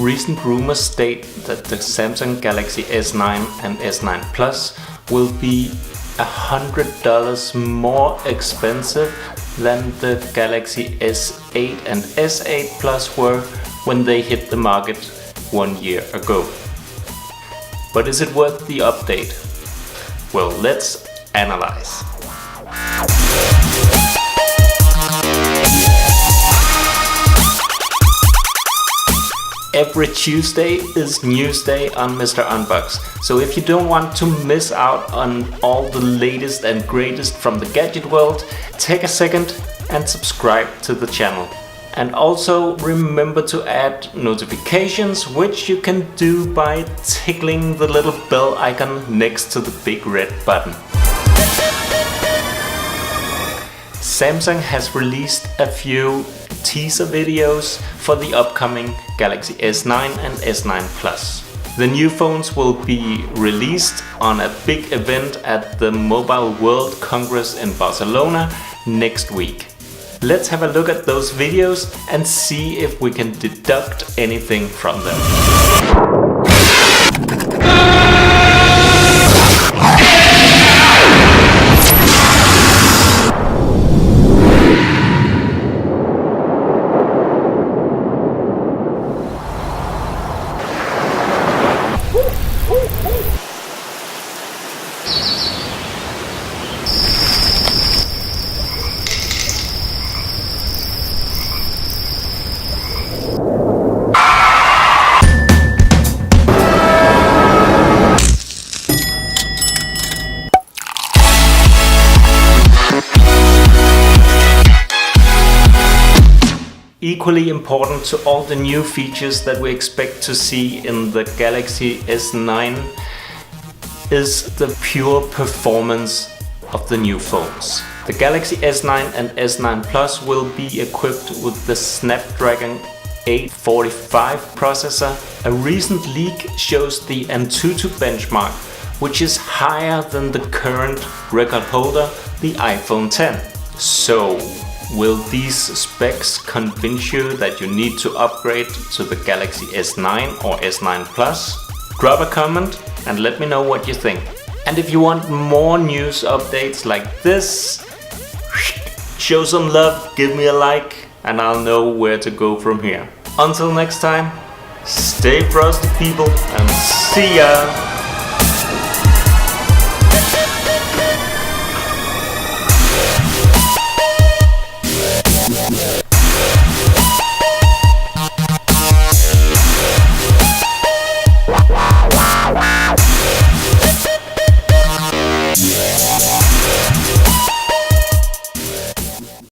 Recent rumors state that the Samsung Galaxy S9 and S9 Plus will be $100 more expensive than the Galaxy S8 and S8 Plus were when they hit the market 1 year ago. But is it worth the update? Well, let's analyze. Every Tuesday is Newsday on Mr. Unbox, so if you don't want to miss out on all the latest and greatest from the gadget world, take a second and subscribe to the channel. And also remember to add notifications, which you can do by tickling the little bell icon next to the big red button. Samsung has released a few teaser videos for the upcoming Galaxy S9 and S9 Plus. The new phones will be released on a big event at the Mobile World Congress in Barcelona next week. Let's have a look at those videos and see if we can deduct anything from them. Equally important to all the new features that we expect to see in the Galaxy S9 is the pure performance of the new phones. The Galaxy S9 and S9 Plus will be equipped with the Snapdragon 845 processor. A recent leak shows the Antutu benchmark, which is higher than the current record holder, the iPhone X. So, will these specs convince you that you need to upgrade to the Galaxy S9 or S9 Plus? Drop a comment and let me know what you think. And if you want more news updates like this, show some love, give me a like, and I'll know where to go from here. Until next time, stay frosty people, and see ya!